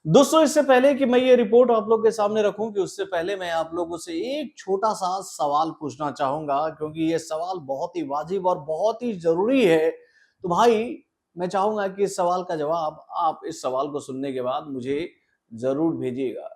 दोस्तों, इससे पहले कि मैं ये रिपोर्ट आप लोग के सामने रखूं कि उससे पहले मैं आप लोगों से एक छोटा सा सवाल पूछना चाहूंगा, क्योंकि ये सवाल बहुत ही वाजिब और बहुत ही जरूरी है। तो भाई, मैं चाहूंगा कि इस सवाल का जवाब आप इस सवाल को सुनने के बाद मुझे जरूर भेजिएगा।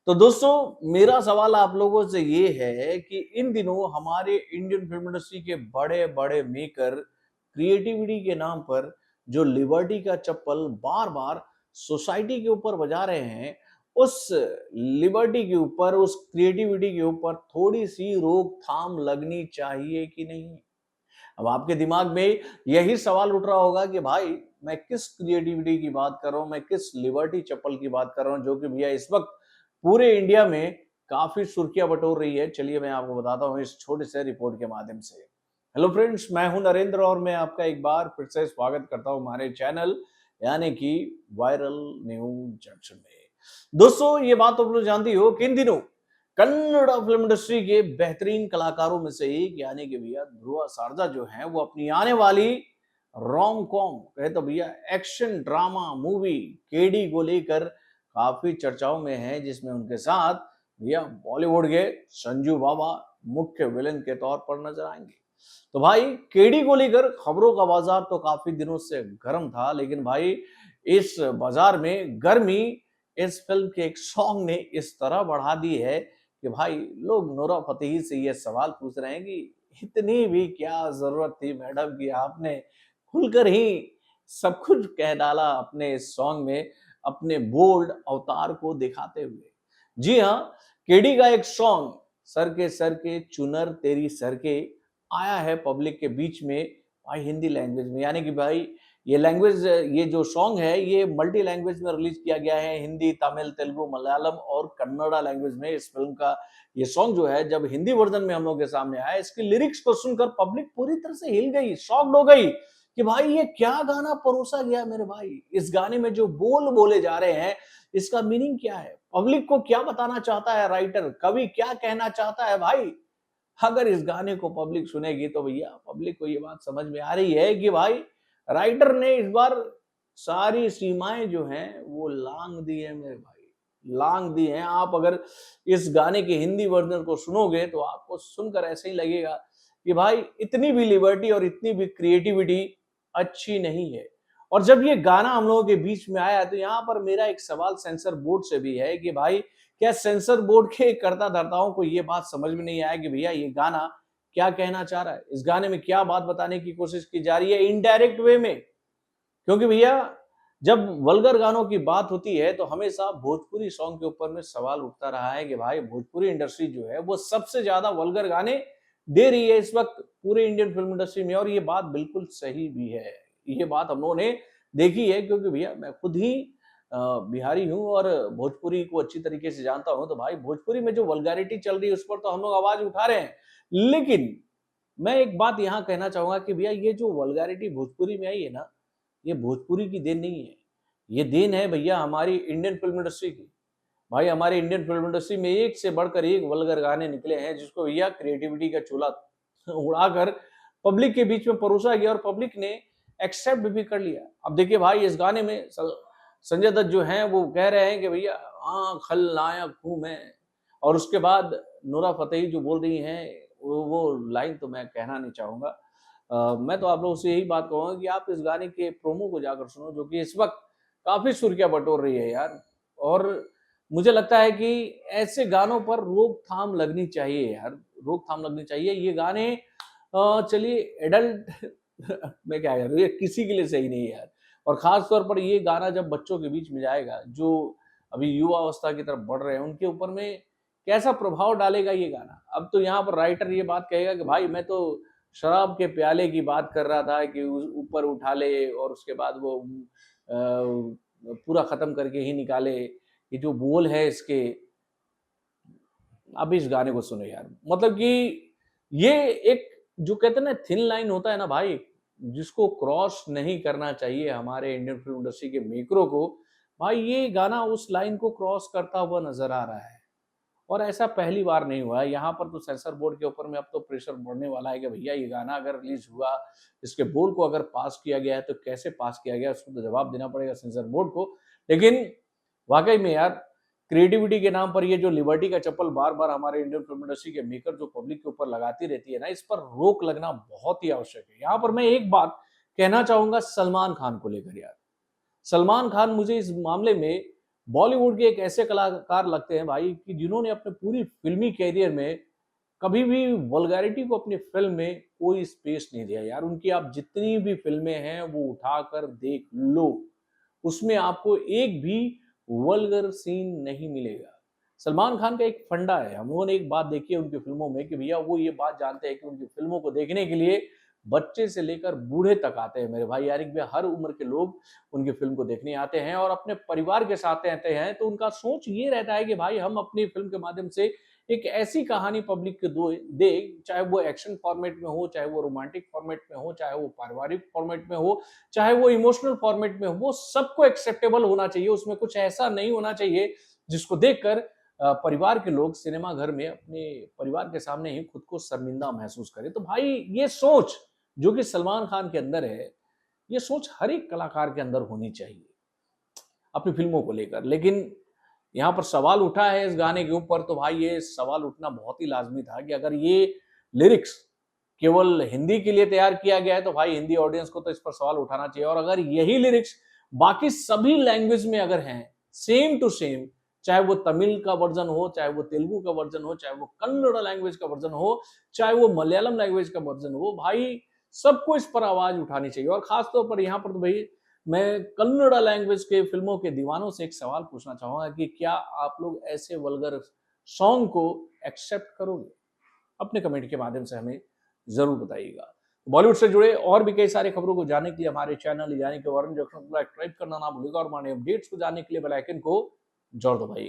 तो दोस्तों, मेरा सवाल आप लोगों से ये है कि इन दिनों हमारे इंडियन फिल्म इंडस्ट्री के बड़े बड़े मेकर क्रिएटिविटी के नाम पर जो लिबर्टी का चप्पल बार बार सोसाइटी के ऊपर बजा रहे हैं, उस लिबर्टी के ऊपर, उस क्रिएटिविटी के ऊपर थोड़ी सी रोकथाम लगनी चाहिए कि नहीं? अब आपके दिमाग में यही सवाल उठ रहा होगा कि भाई, मैं किस क्रिएटिविटी की बात कर रहा हूं, मैं किस लिबर्टी चप्पल की बात कर रहा हूं, जो कि भैया इस वक्त पूरे इंडिया में काफी सुर्खियां बटोर रही है। चलिए मैं आपको बताता हूं इस छोटे से रिपोर्ट के माध्यम से। हेलो फ्रेंड्स, मैं हूं नरेंद्र और मैं आपका एक बार फिर से स्वागत करता हूं हमारे चैनल यानी कि वायरल न्यूज जंक्शन में। दोस्तों, ये बात आप लोग जानती हो कि इन दिनों कन्नड़ फिल्म इंडस्ट्री के बेहतरीन कलाकारों में से एक यानी कि भैया ध्रुव सारदा जो है, वो अपनी आने वाली रोम कॉम कहे तो भैया एक्शन ड्रामा मूवी केडी को लेकर काफी चर्चाओं में है, जिसमें उनके साथ भैया बॉलीवुड के संजू बाबा मुख्य विलन के तौर पर नजर आएंगे। तो भाई, केडी को लेकर खबरों का बाजार तो काफी दिनों से गर्म था, लेकिन भाई इस बाजार में गर्मी इस फिल्म के एक सॉन्ग ने इस तरह बढ़ा दी है कि भाई लोग नोरा फतेही से ये सवाल पूछ रहे हैं कि इतनी भी क्या जरूरत थी मैडम कि आपने खुलकर ही सब कुछ कह डाला अपने इस सॉन्ग में, अपने बोल्ड अवतार को दिखाते हुए। जी हाँ, केडी का एक सॉन्ग सर के चुनर तेरी सर के आया है पब्लिक के बीच में भाई हिंदी लैंग्वेज में, यानी कि भाई ये लैंग्वेज, ये जो सॉन्ग है ये मल्टी लैंग्वेज में रिलीज किया गया है, हिंदी, तमिल, तेलुगु, मलयालम और कन्नड़ा लैंग्वेज में। इस फिल्म का ये सॉन्ग जो है जब हिंदी वर्जन में हम लोग के सामने आया, इसकी लिरिक्स को सुनकर पब्लिक पूरी तरह से हिल गई, शॉक्ड हो गई कि भाई ये क्या गाना परोसा गया मेरे भाई। इस गाने में जो बोल बोले जा रहे हैं, इसका मीनिंग क्या है, पब्लिक को क्या बताना चाहता है राइटर, कवि क्या कहना चाहता है भाई। अगर इस गाने को पब्लिक सुनेगी तो भैया पब्लिक को ये बात समझ में आ रही है कि भाई राइटर ने इस बार सारी सीमाएं जो हैं वो लांग दी है मेरे भाई, लांग दी हैं। आप अगर इस गाने के हिंदी वर्जन को सुनोगे तो आपको सुनकर ऐसे ही लगेगा कि भाई इतनी भी लिबर्टी और इतनी भी क्रिएटिविटी अच्छी नहीं है। और जब ये गाना हम लोगों के बीच में आया तो यहाँ पर मेरा एक सवाल सेंसर बोर्ड से भी है कि भाई क्या सेंसर बोर्ड के कर्ता धर्ताओं को ये बात समझ में नहीं आया कि भैया ये गाना क्या कहना चाह रहा है, इस गाने में क्या बात बताने की कोशिश की जा रही है इनडायरेक्ट वे में। क्योंकि भैया जब वल्गर गानों की बात होती है तो हमेशा भोजपुरी सॉन्ग के ऊपर में सवाल उठता रहा है कि भाई भोजपुरी इंडस्ट्री जो है वो सबसे ज्यादा वल्गर गाने दे रही है इस वक्त पूरे इंडियन फिल्म इंडस्ट्री में, और ये बात बिल्कुल सही भी है। ये बात हम लोगों ने देखी है, क्योंकि भैया मैं खुद ही बिहारी हूँ और भोजपुरी को अच्छी तरीके से जानता हूँ। तो भाई भोजपुरी में जो वल्गैरिटी चल रही है उस पर तो हम लोग आवाज उठा रहे हैं, लेकिन मैं एक बात यहाँ कहना चाहूंगा कि भैया ये जो वल्गैरिटी भोजपुरी में आई है ना, ये भोजपुरी की देन नहीं है, ये देन है भैया हमारी इंडियन फिल्म इंडस्ट्री की। भाई हमारे इंडियन फिल्म इंडस्ट्री में एक से बढ़कर एक वल्गर गाने निकले हैं, जिसको भैया क्रिएटिविटी का चूल्हा उड़ाकर पब्लिक के बीच में परोसा गया और पब्लिक ने एक्सेप्ट भी कर लिया। अब देखिए भाई, इस गाने में संजय दत्त जो हैं वो कह रहे हैं कि भैया हाँ खलनायक हूं मैं, और उसके बाद नूरा फतेही जो बोल रही हैं वो लाइन तो मैं कहना नहीं चाहूंगा। मैं तो आप लोगों से यही बात कहूंगा कि आप इस गाने के प्रोमो को जाकर सुनो, जो कि इस वक्त काफी सुर्खियां बटोर रही है यार। और मुझे लगता है कि ऐसे गानों पर रोकथाम लगनी चाहिए यार, रोकथाम लगनी चाहिए। ये गाने चलिए एडल्ट में क्या यार, ये किसी के लिए सही नहीं है यार। और खास तौर पर ये गाना जब बच्चों के बीच में जाएगा, जो अभी युवा अवस्था की तरफ बढ़ रहे हैं, उनके ऊपर में कैसा प्रभाव डालेगा ये गाना। अब तो यहाँ पर राइटर ये बात कहेगा कि भाई मैं तो शराब के प्याले की बात कर रहा था कि ऊपर उठा ले और उसके बाद वो पूरा खत्म करके ही निकाले। ये जो बोल है इसके, अब इस गाने को सुनो यार, मतलब कि ये एक जो कहते हैं ना थिन लाइन होता है ना भाई, जिसको क्रॉस नहीं करना चाहिए हमारे इंडियन फिल्म इंडस्ट्री के मेकरों को, भाई ये गाना उस लाइन को क्रॉस करता हुआ नजर आ रहा है। और ऐसा पहली बार नहीं हुआ है। यहाँ पर तो सेंसर बोर्ड के ऊपर में अब तो प्रेशर बढ़ने वाला है कि भैया ये गाना अगर रिलीज हुआ, इसके बोल को अगर पास किया गया है तो कैसे पास किया गया, उसको तो जवाब देना पड़ेगा सेंसर बोर्ड को। लेकिन वाकई में यार, क्रिएटिविटी के नाम पर ये जो लिबर्टी का चप्पल बार बार हमारे इंडियन फिल्म इंडस्ट्री के मेकर जो पब्लिक के ऊपर लगाती रहती है ना, इस पर रोक लगना बहुत ही आवश्यक है। यहाँ पर मैं एक बात कहना चाहूंगा सलमान खान को लेकर यार। सलमान खान मुझे इस मामले में बॉलीवुड के एक ऐसे कलाकार लगते हैं भाई कि जिन्होंने अपने पूरी फिल्मी कैरियर में कभी भी वल्गैरिटी को अपनी फिल्म में कोई स्पेस नहीं दिया यार। उनकी आप जितनी भी फिल्में हैं वो उठाकर देख लो, उसमें आपको एक भी वल्गर सीन नहीं मिलेगा। सलमान खान का एक फंडा है, हम लोगों ने एक बात देखी है उनकी फिल्मों में कि भैया वो ये बात जानते हैं कि उनकी फिल्मों को देखने के लिए बच्चे से लेकर बूढ़े तक आते हैं मेरे भाई। यार एक हर उम्र के लोग उनकी फिल्म को देखने आते हैं और अपने परिवार के साथ रहते हैं, तो उनका सोच ये रहता है कि भाई हम अपनी फिल्म के माध्यम से एक ऐसी कहानी पब्लिक को दो दे, चाहे वो एक्शन फॉर्मेट में हो, चाहे वो रोमांटिक फॉर्मेट में हो, चाहे वो पारिवारिक फॉर्मेट में हो, चाहे वो इमोशनल फॉर्मेट में हो, वो सबको एक्सेप्टेबल होना चाहिए। उसमें कुछ ऐसा नहीं होना चाहिए जिसको देखकर परिवार के लोग सिनेमा घर में अपने परिवार के सामने ही खुद को शर्मिंदा महसूस करें। तो भाई ये सोच जो कि सलमान खान के अंदर है, ये सोच हर एक कलाकार के अंदर होनी चाहिए अपनी फिल्मों को लेकर। लेकिन यहाँ पर सवाल उठा है इस गाने के ऊपर, तो भाई ये सवाल उठना बहुत ही लाजमी था कि अगर ये लिरिक्स केवल हिंदी के लिए तैयार किया गया है तो भाई हिंदी ऑडियंस को तो इस पर सवाल उठाना चाहिए। और अगर यही लिरिक्स बाकी सभी लैंग्वेज में अगर हैं सेम टू सेम, चाहे वो तमिल का वर्जन हो, चाहे वो तेलुगु का वर्जन हो, चाहे वो कन्नड़ लैंग्वेज का वर्जन हो, चाहे वो मलयालम लैंग्वेज का वर्जन हो, भाई सबको इस पर आवाज उठानी चाहिए। और खासतौर पर यहाँ पर तो भाई मैं कन्नड़ लैंग्वेज के फिल्मों के दीवानों से एक सवाल पूछना चाहूंगा कि क्या आप लोग ऐसे वल्गर सॉन्ग को एक्सेप्ट करोगे? अपने कमेंट के माध्यम से हमें जरूर बताइएगा। बॉलीवुड से जुड़े और भी कई सारे खबरों को जानने के लिए हमारे चैनल यानी कि वरुण जंक्शन को सब्सक्राइब करना ना भूलिएगा और हमारे अपडेट्स को जानने के लिए बेल आइकन को जोर दबाइएगा।